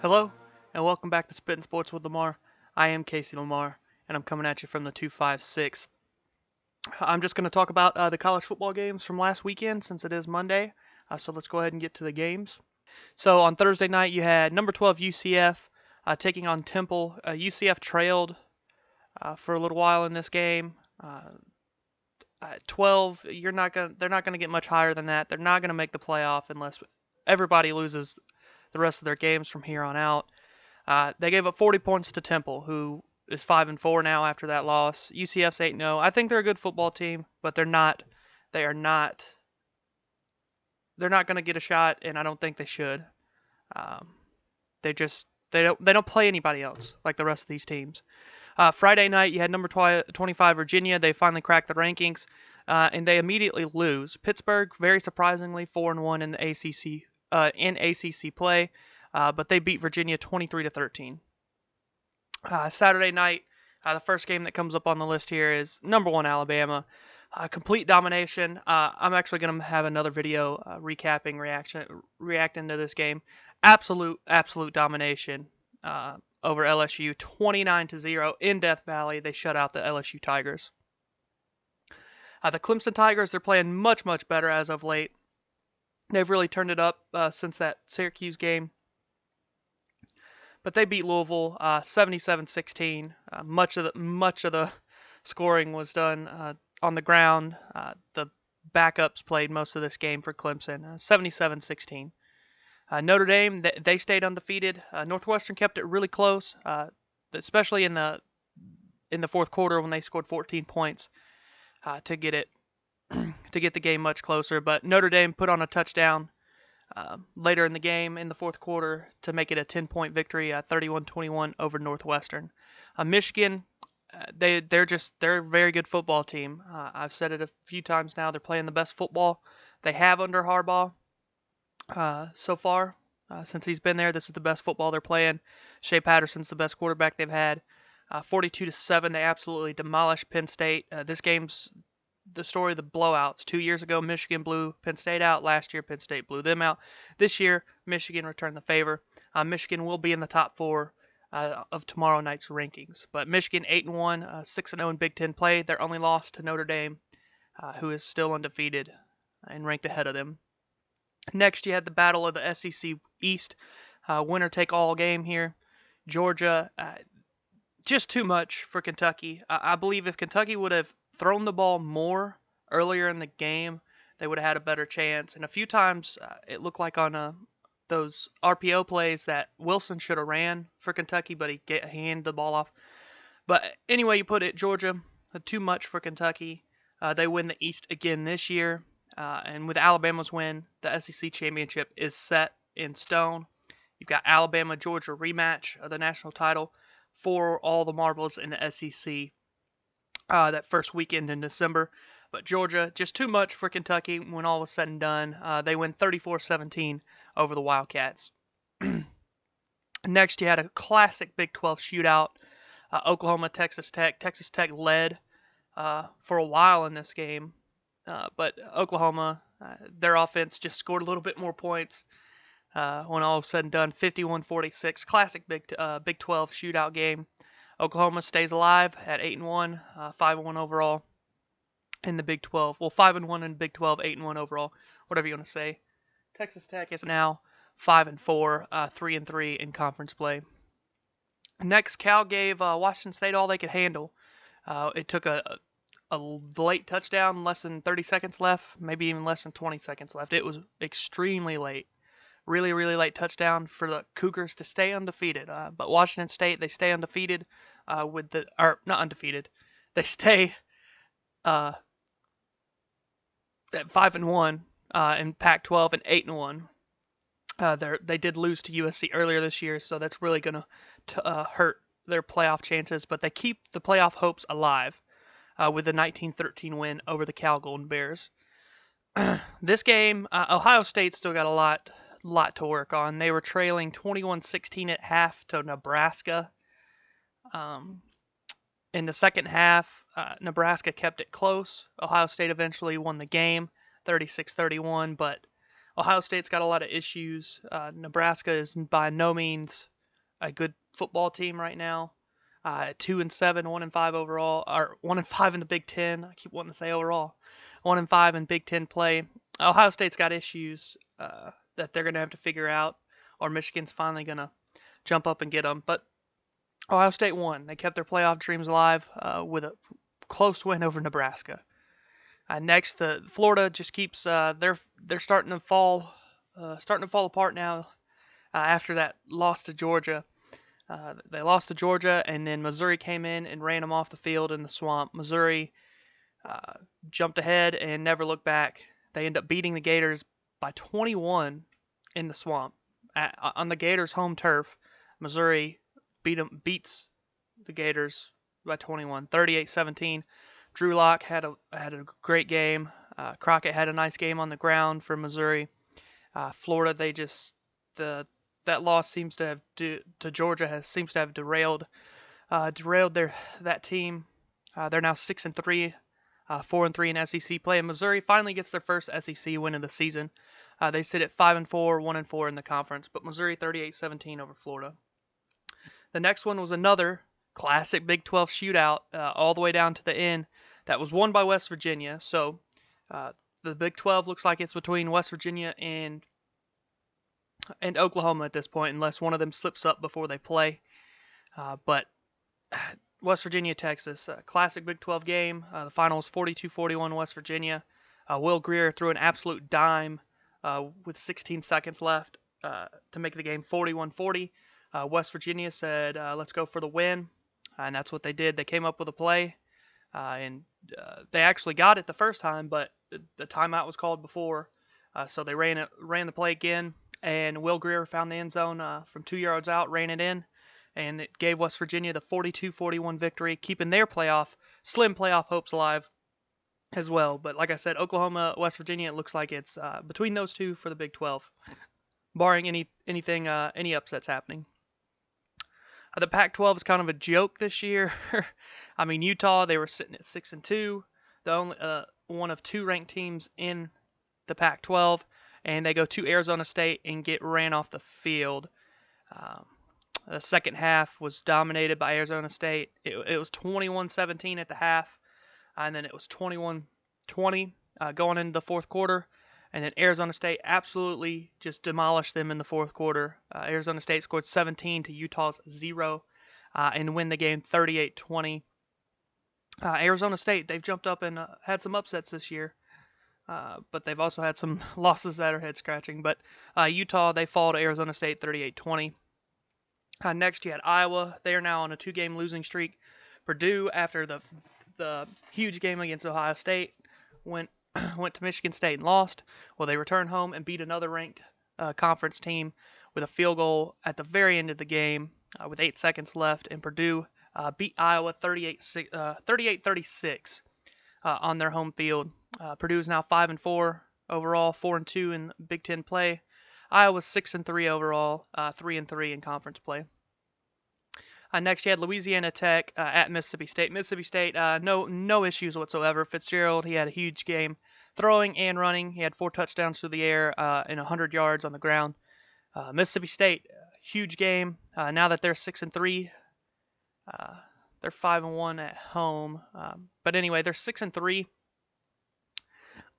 Hello, and welcome back to Spittin Sports with Lamar. I am Casey Lamar, and I'm coming at you from the 256. I'm just going to talk about the college football games from last weekend since it is Monday. So let's go ahead and get to the games. So on Thursday night, you had number 12 UCF taking on Temple. UCF trailed for a little while in this game. 12, they're not gonna get much higher than that. They're not gonna make the playoff unless everybody loses the rest of their games from here on out. They gave up 40 points to Temple, who is 5-4 now after that loss. UCF's 8-0. I think they're a good football team, but they're not. They are not. They're not going to get a shot, and I don't think they should. Um, they don't play anybody else like the rest of these teams. Friday night, you had number 25 Virginia. They finally cracked the rankings, and they immediately lose. Pittsburgh, very surprisingly, 4-1 in the ACC play, but they beat Virginia 23-13. Saturday night, the first game that comes up on the list here is number 1 Alabama. Complete domination. I'm actually going to have another video reacting to this game. Absolute domination over LSU, 29-0 in Death Valley. They shut out the LSU Tigers. The Clemson Tigers, they're playing much better as of late. They've really turned it up since that Syracuse game. But they beat Louisville 77-16. Much of the scoring was done on the ground. The backups played most of this game for Clemson. 77-16. Notre Dame, they stayed undefeated. Northwestern kept it really close, especially in the fourth quarter when they scored 14 points to get the game much closer. But Notre Dame put on a touchdown later in the game in the fourth quarter to make it a 10-point victory, 31-21 over Northwestern. Michigan, they're a very good football team. I've said it a few times now. They're playing the best football they have under Harbaugh so far. Since he's been there, this is the best football they're playing. Shea Patterson's the best quarterback they've had. 42-7, they absolutely demolished Penn State. This game's the story of the blowouts. 2 years ago, Michigan blew Penn State out. Last year, Penn State blew them out. This year, Michigan returned the favor. Michigan will be in the top 4 of tomorrow night's rankings. But Michigan 8-1, 6-0 in Big Ten play. Their only loss to Notre Dame, who is still undefeated and ranked ahead of them. Next, you had the battle of the SEC East. Winner take all game here. Georgia, just too much for Kentucky. I believe if Kentucky would have thrown the ball more earlier in the game, they would have had a better chance. And a few times, it looked like on those RPO plays that Wilson should have ran for Kentucky, but he handed the ball off. But anyway you put it, Georgia, too much for Kentucky. They win the East again this year. And with Alabama's win, the SEC championship is set in stone. You've got Alabama-Georgia rematch of the national title for all the marbles in the SEC that first weekend in December. But Georgia, just too much for Kentucky when all was said and done. They win 34-17 over the Wildcats. Next, you had a classic Big 12 shootout. Oklahoma-Texas Tech. Texas Tech led for a while in this game. But Oklahoma, their offense just scored a little bit more points when all was said and done. 51-46, classic Big 12 shootout game. Oklahoma stays alive at 8-1, 5-1 overall in the Big 12. Well, 5-1 in Big 12, 8-1 overall, whatever you want to say. Texas Tech is now 5-4, 3-3 in conference play. Next, Cal gave Washington State all they could handle. It took a late touchdown, less than 30 seconds left, maybe even less than 20 seconds left. It was extremely late. Really late touchdown for the Cougars to stay undefeated. But Washington State, they stay undefeated not undefeated. They stay at 5-1 in Pac-12 and 8-1. They did lose to USC earlier this year, so that's really going to hurt their playoff chances. But they keep the playoff hopes alive with the 19-13 win over the Cal Golden Bears. This game, Ohio State still got a lot to work on. They were trailing 21-16 at half to Nebraska. In the second half, Nebraska kept it close. Ohio State eventually won the game, 36-31, but Ohio State's got a lot of issues. Nebraska is by no means a good football team right now. 2-7, 1-5 overall, or 1-5 in the Big Ten. I keep wanting to say overall. 1-5 in Big Ten play. Ohio State's got issues that they're going to have to figure out, or Michigan's finally going to jump up and get them. But Ohio State won. They kept their playoff dreams alive with a close win over Nebraska. Next, Florida just keeps they're starting to fall apart now after that loss to Georgia. They lost to Georgia, and then Missouri came in and ran them off the field in the swamp. Missouri jumped ahead and never looked back. They end up beating the Gators by 21 in the swamp on the Gators' home turf. Missouri beats the Gators by 21, 38-17. Drew Lock had a great game. Crockett had a nice game on the ground for Missouri. Florida, that loss seems to have to Georgia seems to have derailed that team. They're now 6-3, 4-3 in SEC play. And Missouri finally gets their first SEC win of the season. They sit at 5-4, 1-4 in the conference. But Missouri 38-17 over Florida. The next one was another classic Big 12 shootout, all the way down to the end. That was won by West Virginia. So the Big 12 looks like it's between West Virginia and Oklahoma at this point, unless one of them slips up before they play. But West Virginia, Texas, classic Big 12 game. The final was 42-41 West Virginia. Will Grier threw an absolute dime with 16 seconds left to make the game 41-40. West Virginia said, let's go for the win. And that's what they did. They came up with a play. And they actually got it the first time, but the timeout was called before. So they ran the play again. And Will Grier found the end zone from 2 yards out, ran it in, and it gave West Virginia the 42-41 victory, keeping their slim playoff hopes alive as well. But like I said, Oklahoma, West Virginia, it looks like it's between those two for the Big 12, barring any upsets happening. The Pac-12 is kind of a joke this year. I mean, Utah, they were sitting at 6-2, the only one of two ranked teams in the Pac-12. And they go to Arizona State and get ran off the field. The second half was dominated by Arizona State. It was 21-17 at the half, and then it was 21-20 going into the fourth quarter. And then Arizona State absolutely just demolished them in the fourth quarter. Arizona State scored 17 to Utah's 0 and win the game 38-20. Arizona State, they've jumped up and had some upsets this year. But they've also had some losses that are head-scratching. But Utah, they fall to Arizona State 38-20. Next, you had Iowa. They are now on a 2-game losing streak. Purdue, after the huge game against Ohio State, went to Michigan State and lost. Well, they returned home and beat another ranked conference team with a field goal at the very end of the game with 8 seconds left. And Purdue beat Iowa 38-36 on their home field. Purdue is now 5-4 overall, 4-2 in Big Ten play. Iowa's 6-3 overall, 3-3 in conference play. Next, you had Louisiana Tech at Mississippi State. Mississippi State, no issues whatsoever. Fitzgerald, he had a huge game, throwing and running. He had 4 touchdowns through the air and 100 yards on the ground. Mississippi State, huge game. Now that they're 6-3, they're 5-1 at home. But anyway, they're 6-3.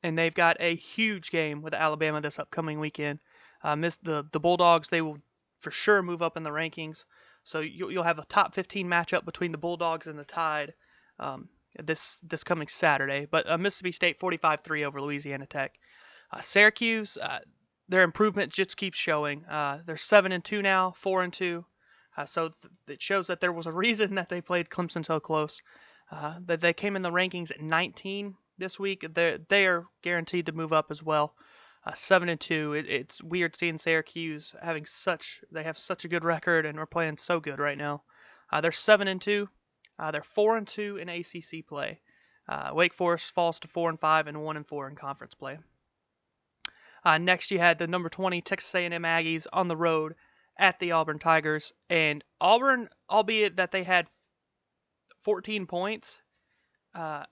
And they've got a huge game with Alabama this upcoming weekend. The Bulldogs, they will for sure move up in the rankings. So you'll have a top 15 matchup between the Bulldogs and the Tide this coming Saturday. But Mississippi State 45-3 over Louisiana Tech. Syracuse, their improvement just keeps showing. They're 7-2 now, 4-2. So it shows that there was a reason that they played Clemson so close. That they came in the rankings at 19 this week. They are guaranteed to move up as well. 7-2. It's weird seeing Syracuse they have such a good record and we're playing so good right now. They're 7-2. They're 4-2 in ACC play. Wake Forest falls to 4-5 and 1-4 in conference play. Next, you had the number 20 Texas A&M Aggies on the road at the Auburn Tigers, and Auburn, albeit that they had 14 points at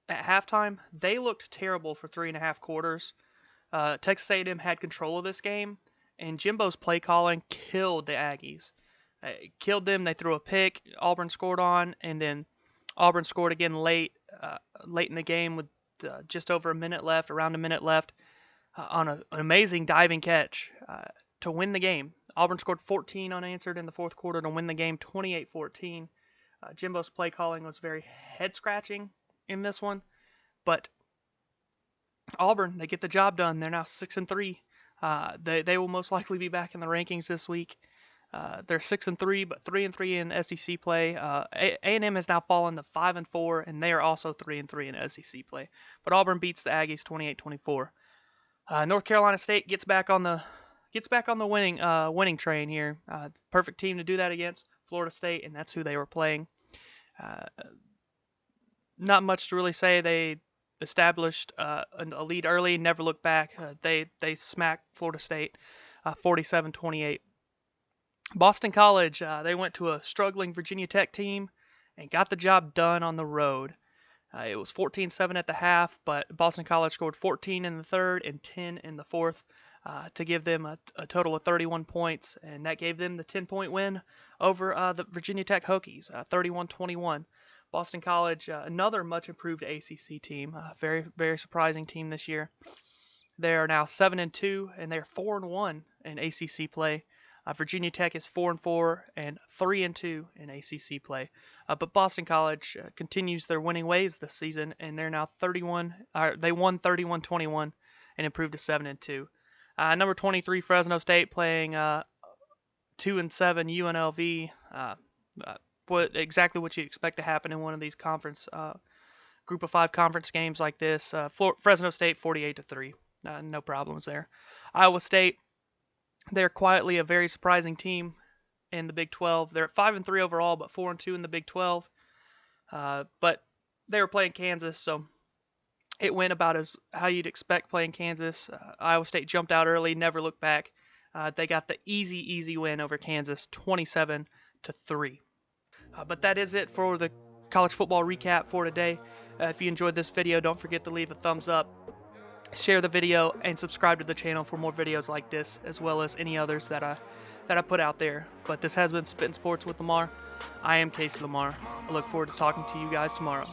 halftime, they looked terrible for 3.5 quarters. Texas A&M had control of this game, and Jimbo's play calling killed the Aggies. It killed them. They threw a pick. Auburn scored on, and then Auburn scored again late in the game with just over a minute left, around a minute left, on an amazing diving catch to win the game. Auburn scored 14 unanswered in the fourth quarter to win the game 28-14. Jimbo's play calling was very head-scratching in this one, but Auburn, they get the job done. They're now 6-3. They will most likely be back in the rankings this week. They're 6-3, but 3-3 in SEC play. A&M has now fallen to 5-4, and they are also 3-3 in SEC play. But Auburn beats the Aggies 28-24. North Carolina State gets back on the winning train here. Perfect team to do that against, Florida State, and that's who they were playing. Not much to really say. They established a lead early, never looked back. They smacked Florida State 47-28. Boston College, they went to a struggling Virginia Tech team and got the job done on the road. It was 14-7 at the half, but Boston College scored 14 in the third and 10 in the fourth to give them a total of 31 points, and that gave them the 10-point win over the Virginia Tech Hokies, 31-21. Boston College, another much improved ACC team, very, very surprising team this year. They are now 7-2, and they're 4-1 in ACC play. Virginia Tech is 4-4 and 3-2 in ACC play. But Boston College continues their winning ways this season, and they're now they won 31-21 and improved to 7-2. Number 23 Fresno State playing 2-7 UNLV. Exactly what you expect to happen in one of these conference group of 5 conference games like this. Fresno State 48-3. No problems there. Iowa State, they're quietly a very surprising team in the Big 12. They're at 5-3 overall, but 4-2 in the Big 12. But they were playing Kansas, so it went about as how you'd expect playing Kansas. Iowa State jumped out early, never looked back. They got the easy win over Kansas, 27-3. But that is it for the college football recap for today. If you enjoyed this video, don't forget to leave a thumbs up, share the video, and subscribe to the channel for more videos like this, as well as any others that I put out there. But this has been Spittin' Sports with Lamar. I am Casey Lamar. I look forward to talking to you guys tomorrow.